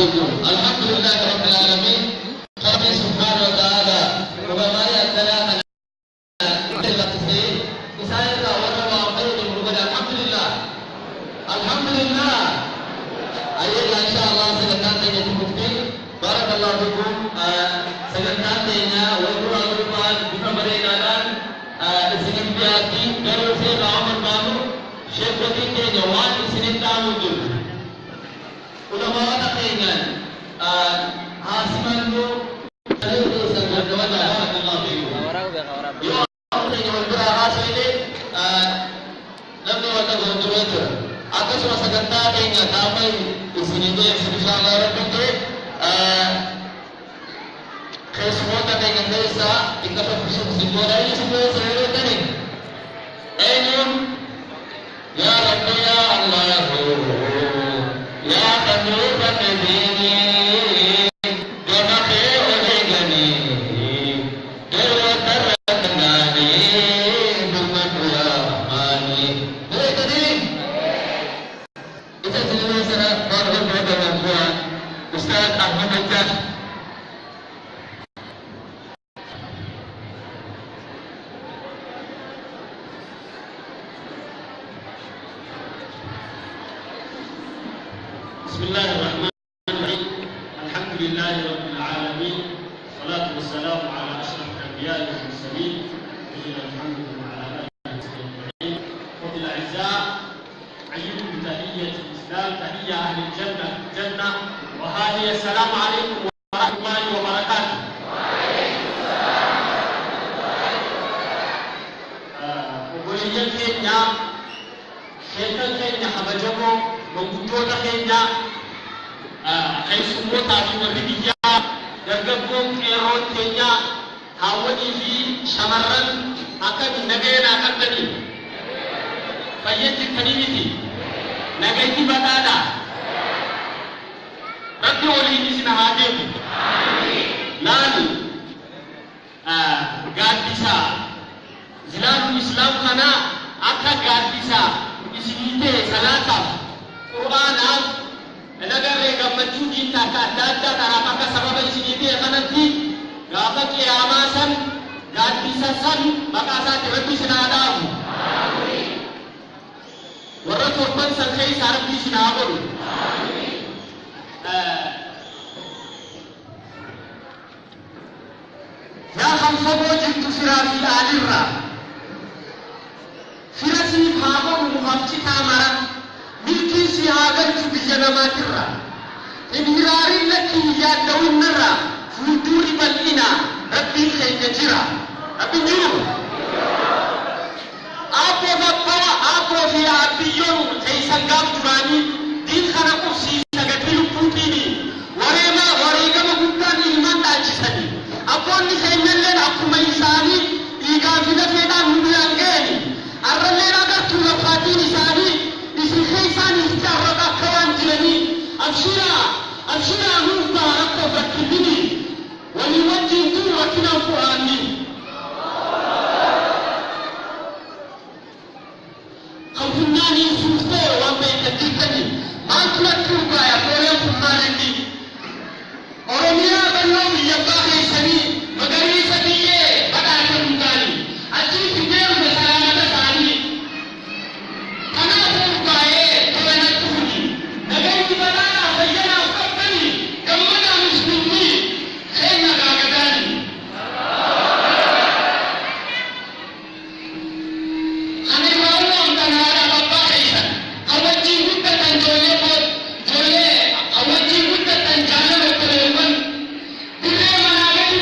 فيكم. الحمد لله رب العالمين. ربي سبحانه وتعالى وما يأتنا الحمد لله. أيها إن شاء الله سجدنا تجدكم. بارك الله فيكم. سجدنا تينا ويقول القرآن بفمرين الآن سجد بياتي قالوا سيد عمر بانو شيخ ودين جوان سنين تامودو علماء تينا حاسمانو سجدوا سجد بارك الله فيكم. يوم تيجي حاسمين namni wanta gonjuree jira akkasuma sagantaa keenya taamay isinii deemsu inshallah rabbitti keessumoota keenya keessaa dhikka tokko simboodha isinii sirreetani eenyuun yaa rabbi yaa allahu yaa qanuuba nabiini بسم الله الرحمن الرحيم. الحمد لله رب العالمين، والصلاة والسلام على أشرف الأنبياء والمرسلين سيدنا محمد وعلى آله وصحبه أجمعين. أخوتي الأعزاء، أحييكم بتحية الإسلام، تحية أهل الجنة وهذه السلام عليكم ورحمة الله وبركاته. وعليكم السلام ورحمة الله وبركاته. كينيا شيخا كينيا حبجمو menggunakan kenya semua tadi berbicara dargabung erot kenya hawani fi shamaran akan negara akan tadi fayyati kanini nagaiti badada rabbi wali isna hadim amin lalu gadisa zilalu islam kana aka gadisa isinite salata Quran nagarre gammachuu diinta adda addaa karaa akka sababa isinii kanatti gaafa qiyaamaa san gaaddisa san maqaa isaatti rabbi isin haa dhaabu. Warra torban san keessaa rabbi isin haa godhu. Yaa kan fagoo jirtu firaa fi aalirraa fira siif haa godhu mukamcitaa mara. milki si hagalchu biyya namaatirra inhiraariin lakkii yaadda'uunirra fuuldurri bal'ina rabbiin keenya jira. Rabbiin jiru abboo babbaa abboo fi abbiyyoon keeysan gaaf duraanii diin kana qubsiisa gadi lubbuutiini wareegama guddaan ilmaan dhaachisanii abboonni keenyalleen akkuma isaanii dhiigaa fi lafeedhaan hundaan ga'ani arralleen agartuu lafaatiin isaanii isin keessaanii ijaarrata akka waan jiranii abshiraa nuuf baarakkoo rakkibini walii wajjiin tun rakkinaan furaanni kan funyaanii suuftee waan beekatiittani maaltu lakkuu baaya fooleen kun maalinni oromiyaa balloo biyyabbaa keessanii magariisa biyyee badhaasa hundaanii achii fideeruma salaamata isaanii kanaafuu baay'ee tolanatti huni nagaatti badhaadhaa fayyanaaf qabbanii gammadaa musliimii keenya gaagadaanii kana irraa kanaadha babbaa keessan hawwajjiin guddatan hawwajjiin guddatan jaalala obboleewwan dirree manaa gadi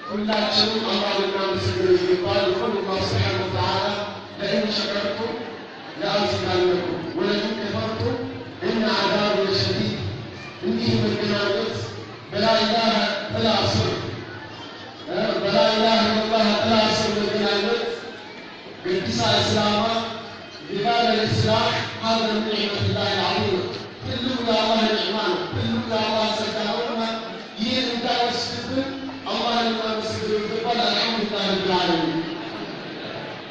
ሁላችንም አላህን እናመስግን ይገባል። አላህ ሱብሓነሁ ወተዓላ ለኢን ሸከርቱም ለአዚዳነኩም ወለኢን ከፈርቱም ኢነ ዐዛቢ ለሸዲድ። እንዲህ መገናኘት በላኢላሃ ጥላ ስር በላኢላሃ ኢለላህ ጥላ ስር መገናኘት ቅድሳ እስላማ ቢባል الإسلام هذا من نعمة الله العظيمة ትልቁ የአላህ ኒዕማ ነው። ትልቁ የአላህ ጸጋ ነውና ይህን እንዳይወስድብን አላህን እናመስግን ይገባል። አልሐምዱሊላህ ረቢል ዓለሚን።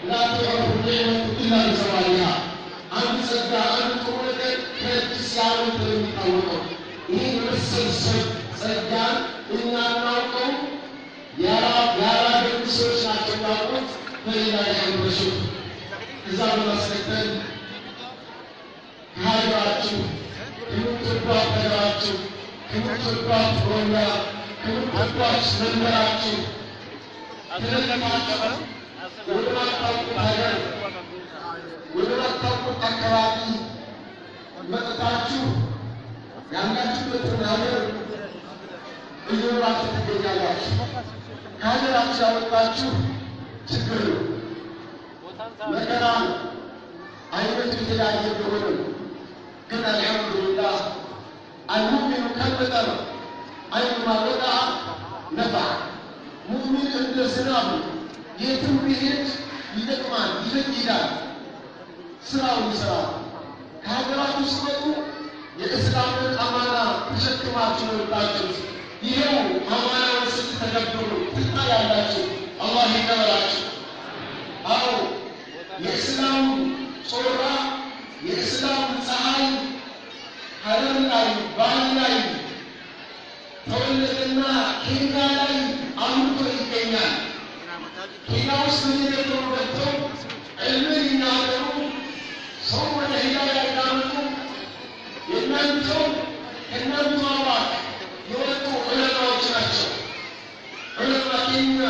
ላ ቱዕረፉ ኒዕመቱ ኢላ ቢዘዋሊሃ። አንድ ጸጋ አንድ ጥሩ ነገር ከእጅ ሲያመልጥ ነው የሚታወቀው። ይህን መሰል ጸጋን እኛ እናውቀው ያላገኙ ሰዎች ናቸው የሚያውቁት። በሊላሂ ልሐምዱ ወሽክር። እዛ በማስከተል ከሀገራችሁ ከምትወዷት ሀገራችሁ ከምትወዷት ኦሮሚያ ከምትወዷት መንደራችሁ ተለማችሁ ወደማታውቁት ሀገር ወደማታውቁት አካባቢ መጥታችሁ ያላችሁበትን ሀገር እየኖራችሁ ትገኛላችሁ። ከሀገራችሁ ያወጣችሁ ችግር ነው፣ መከራ ነው። አይነቱ የተለያየ ቢሆንም ግን አልሐምዱሊላህ አልሙእሚኑ ከልመጠር አይኑማ ወቀዐ ነፈዐ። ሙእሚን እንደ ዝናብ የትም ቢሄድ ይጠቅማል፣ ይፈይዳል፣ ስራውን ይሰራል። ከሀገራችሁ ስትመጡ የእስላምን አማና ተሸክማችሁ ነው የወጣችሁት። ይኸው አማናውን ስትተገብሩ ትታያላችሁ። አላህ ይቀበላችሁ። አዎ የእስላም ጾራ የእስላም ፀሐይ ሀረር ላይ ባል ላይ ተወለደና ኬንያ ላይ አምርቶ ይገኛል። ኬንያ ውስጥ የሚገጠሩ ገብተው ዕልምን ይናገሩ፣ ሰው ወደ ሂዳያ ያዳምጡ። የእናንተው ከእናንቱ አባት የወጡ ዑለማዎች ናቸው። ዑለማ ኬንያ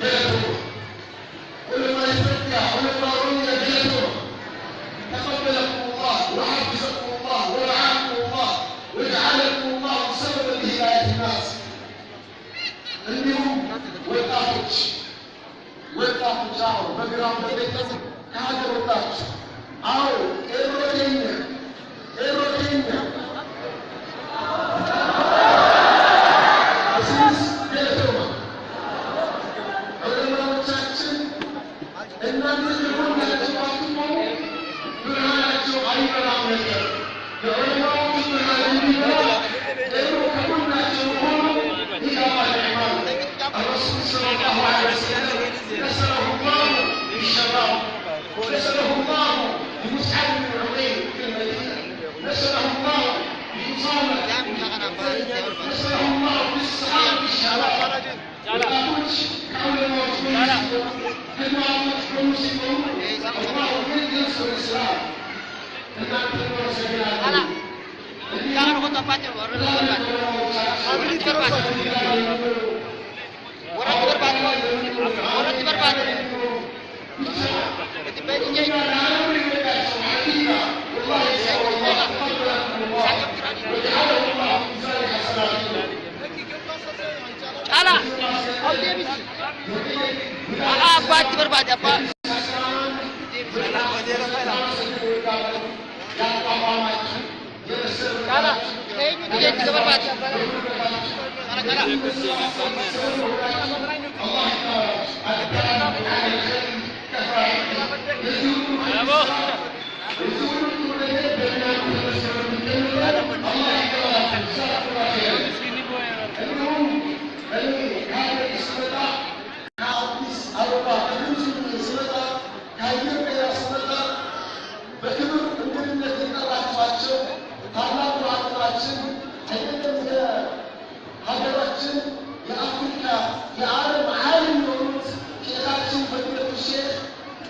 ገለቶ ዑለማ ኢትዮጵያ ዑለማ ኦሮሚያ ገለቶ تقبلكم الله وحفظكم الله ورعاكم الله وجعلكم الله سببا لهداية الناس. اليوم وقفتش አሁን በግራም በቀኝ ከሀገር ወጣች። አዎ ኤሮቴኛ እሱስ ገለተማ ዑለማዎቻችን እናንተ የሆናችሁ አትሞሙ ብርሃናቸው አይበራም ነበር። የዑለማዎች ብርሃን እንዲበራ ኤሮ ከጎናቸው ሆኖ ኢዳማ ኒዕማን الرسول صلى الله عليه وسلم نصره الله بالشباب ونصره الله بمصعب بن عمير في المدينة نصره الله بأسامة نصره الله بالصحابة بالشباب ولا كنتش حول الموجود كما مسلمون الله ينصر الإسلام jangan kau tempat je, orang tempat. Orang tempat. Orang tempat. Itu baiknya ini. Alah, oh dia bisa. Apa tempat apa? Cara, ini dia juga berbagi. Cara. ሀገራችን የአፍሪካ የዓለም ዓለም የሆኑት ሼኻችን ፈዲለቱ ሼኽ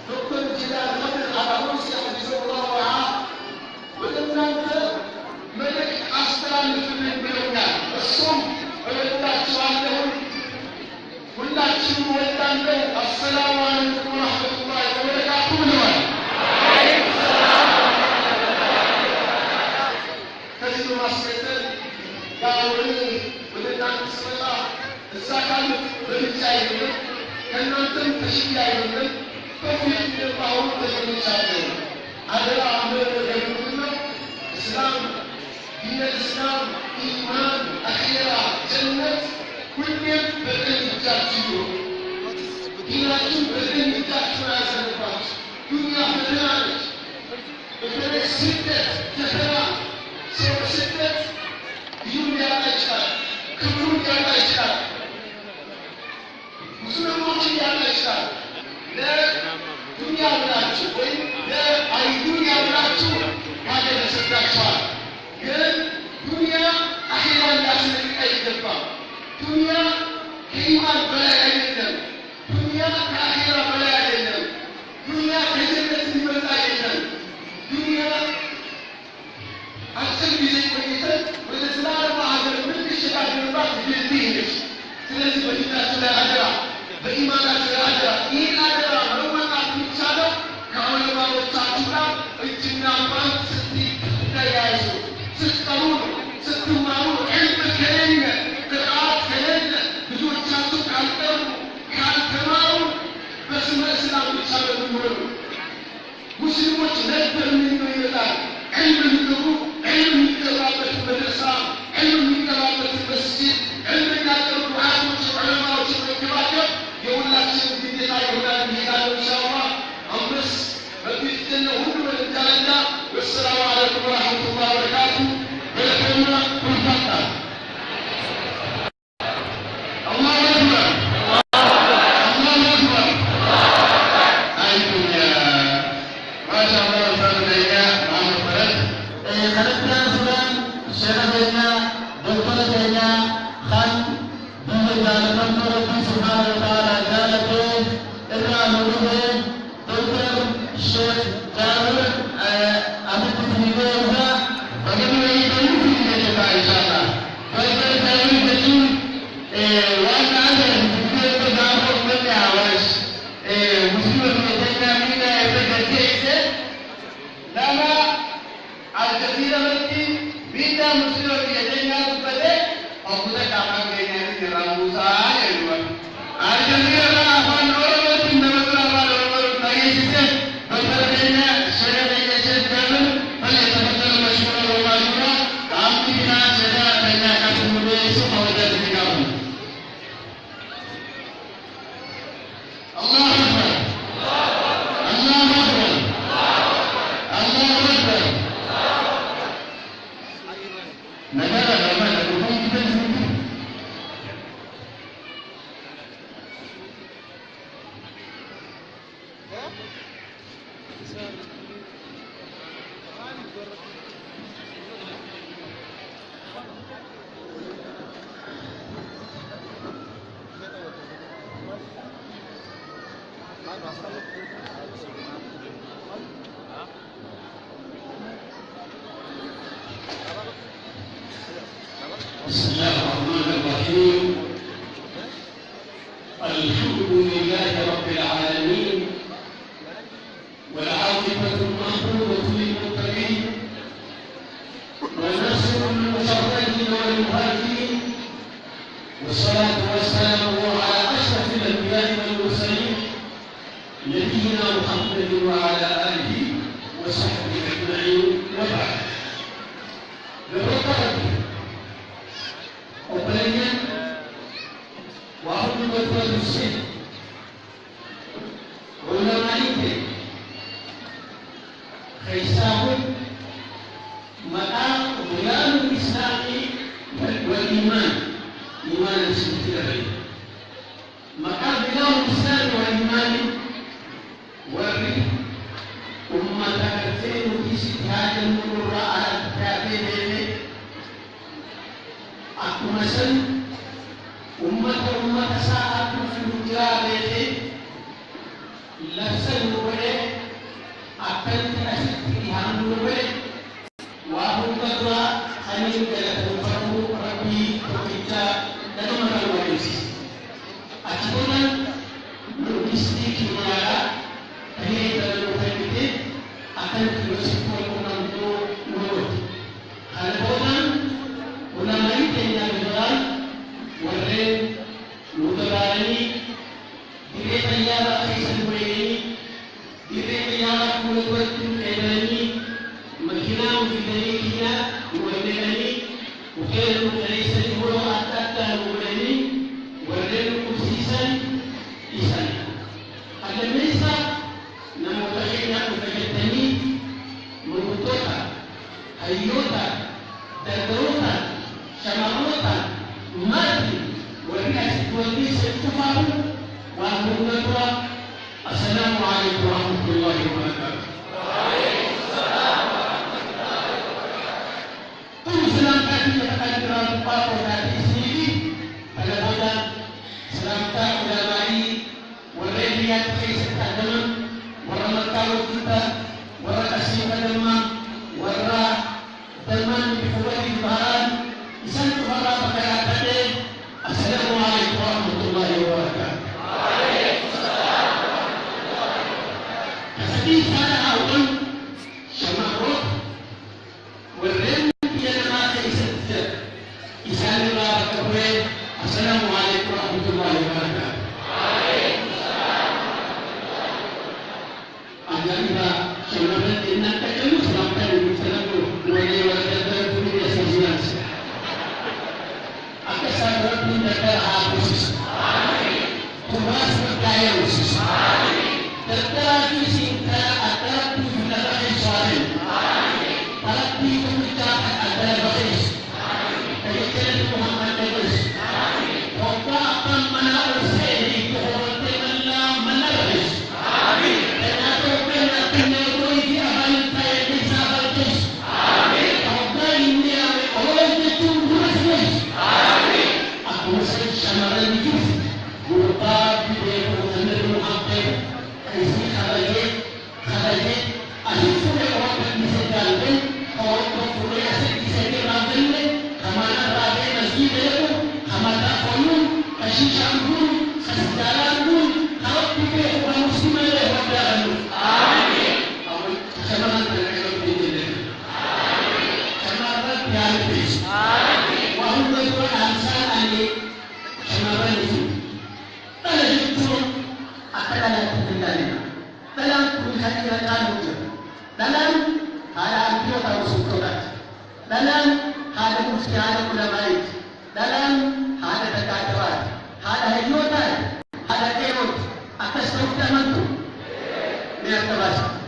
ዶክተር ጂላን ኸድር አልአሩሲ ሐፊዘሁላህ ወረዓ ወደ እናንተ መልእክት አስተላልፍልኝ ብለውኛል። እሱም እወዳችኋለሁ፣ ሁላችሁም እወዳለሁ። አሰላሙ አለይኩም ወረሕመቱላሂ ወበረካቱ ብለዋል። ከዚህ በማስከተል ወደ እናንተ ስመጣ እዛ ካሉት በምርጫ አይደለም፣ ከእናንተም ተሽያ አይደለም። በፊት የባሁን ተገኝቻለሁ። አደራ አምር ነገር ምንድን ነው? እስላም ዲን እስላም ኢማን አኺራ ጀነት ሁሌም በቀኝ እጃችሁ ነው። ዲናችሁ በቀኝ እጃችሁ ያዘንባችሁ። ዱንያ ፈተና ነች። በተለይ ስደት ፈተና። ሰው በስደት ዲኑን ሊያጣ ይችላል፣ ክብሩን ሊያጣ ይችላል፣ ሙስሊሞችን ሊያጣ ይችላል። ለዱንያ ብላችሁ ወይም ለአይዱንያ ብላችሁ ሀገር ተሰዳችኋል። ግን ዱንያ አኺራ ሊያስነቅቅ አይገባም። ዱንያ ከኢማን በላይ አይደለም። ዱንያ ከአኺራ በላይ አይደለም። ዱንያ ከጀነት ሊበልጥ አይደለም። ዱንያ አጭር ጊዜ ቆይተን ወደ ዘላለማ ሀገር የምንሸጋገርባት ድልድይ ነች። ስለዚህ በዲናችሁ ላይ አደራ፣ በኢማናችሁ ላይ አደራ። ይህን አደራ መወጣት የሚቻለው ከዑለማዎቻችሁ ጋር እጅና ጓንት ስትያያዙ፣ ስትቀሩ ነው፣ ስትማሩ ነው። ዒልም ከሌለ ቅርአት ከሌለ ልጆቻችሁ ካልቀሩ ካልተማሩ በስመ እስላም ብቻ ነው የሚሆኑ። ሙስሊሞች ነበር የሚለው ይመጣል። ዒልም የሚገቡ ዒልም የሚገባበት መድረሳ፣ ዒልም የሚገባበት መስጂድ፣ ዒልም የሚያቀሩ ዱዓቶች ዑለማዎችን መንከባከብ የሁላችን ግዴታ ይሆናል። ይሄዳል ኢንሻአላህ። አምስ በፊት ነው ሁሉ ወለጃለና። ወሰላሙ አለይኩም ወራህመቱላሂ ወበረካቱ። በለከና ኩንታታ አላሁ አክበር አላሁ አክበር። አይዱንያ ማሻአላህ ተበረከ ማመፈረት خلقنا فلان شرفنا دكتورنا خان بمجال منظر ربي سبحانه وتعالى جالته الرانوه دكتور الشيخ جابر أبد تنيبوها وقبل يدعوه في الجنة إن شاء الله. وقبل يدعوه تجين وانا عدد دكتور جابر من يعوش مسلم يدعنا منا يبقى جيسة لما الجزيرة التي بيتا مسلم يدعنا ببدأ أقول كمان جينا نراموسا يلوان الجزيرة أفان أولوات نمطر أفان أولوات نعيشة بطرنا شرع يشد جبل فليتفضل مشكورا ومعلوما كاملنا شرع بنا كسمولي سمودا تكامل. الله أكبر الله أكبر الله أكبر. negara mana hukum kita sendiri. بسم الله الرحمن الرحيم. الحمد لله رب العالمين والعاقبة المحمودة للمتقين والنصر للمشرفين والمهاجرين والصلاة والسلام على أشرف الأنبياء والمرسلين نبينا محمد وعلى آله وصحبه أجمعين وبعد. Obrolan wahyu berproses ulama ini kisahun maka bulan Islami wal iman sedikit maka bulan Islam wal iman wari umat kafir isi hadan Qur'an kafir aku masal umat saat berfirman ini lasan boleh akan terasa pilihan boleh wahyu kedua hanya dalam fardu Rabbi kita dan manusia acuan logistik kimia ini dalam perspektif akan terus mengumpulkan mulut hal ulama ini yang والبيني إذا يعرف ملوك الإيماني مكينا وفيدانيكينا وإيماني وكان ليس يقول أتأتى مولاني ولن أسيسا إسان هذا ليس نموتحينا مفجدني منطقة أيوتا تدروتا شماروتا مادي والناس الكفار وأهل السلام عليكم ورحمة الله وبركاته. وعليكم السلام ورحمة الله وبركاته. Salam kami katakan dalam papo dari sini pada bulan selamta ulama wareliat kisah dalam warna kalau kita warna kasih dalam warna teman di bawah bahan isan warna pakai tadi. Assalamualaikum warahmatullahi wabarakatuh. Waalaikumsalam warahmatullahi wabarakatuh. Kasih sana awal syamarot warel السلام عليكم ورحمة الله وبركاته. وعليكم السلام ورحمة الله وبركاته. أجمع شمالات إن تكلم سلامة المسلم ولي وكذا من السجنات. أكثر من ذكر حافظ. تماس بكايوس. ترتاح سينتا أترك في نبأ سوالين. ترتي كمجا أترك بخيس. تجد محمد بخيس. Moga akan menaruh seni kehormatan Allah menaruh. Amin. Dan aku akan menaruh dia balik saya di sahabat. Amin. Moga ini Allah itu berhasil. Amin. Aku saya syamaran itu. Berapa dia benar Muhammad. Ini khawatir. Asyik sudah orang bisa jalan. Orang boleh asyik bisa jalan. Kamana rakyat masjid itu. Kamana Syambu, sejalanmu, kalau kita orang Muslim ada wadaran. Amin. Amin. Semaran terkait dengan ini. Amin. Semaran dialogis. Amin. Wahai tuan ani, semaran itu. Dalam itu akan ada kendali. Dalam tulisan yang kamu dalam ada ambil tahu sukurat. Dalam ada musyawarah ulama. Dalam ada takawat. Ada hajutan, ada keot, atas keutamaan itu. Biar terasa.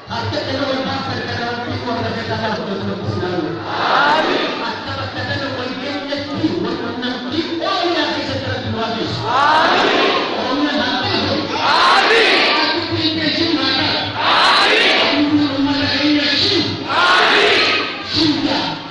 Harta telur bapa kalau pikir orang kata betul betul. Amin. Maka kata telur dia jadi orang nanti orang yang secara luas. Amin. Orang nanti. Amin. Aku pikir cuma. Amin. Aku rumah lainnya sih. Amin. Sudah.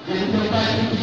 Yang terbaik itu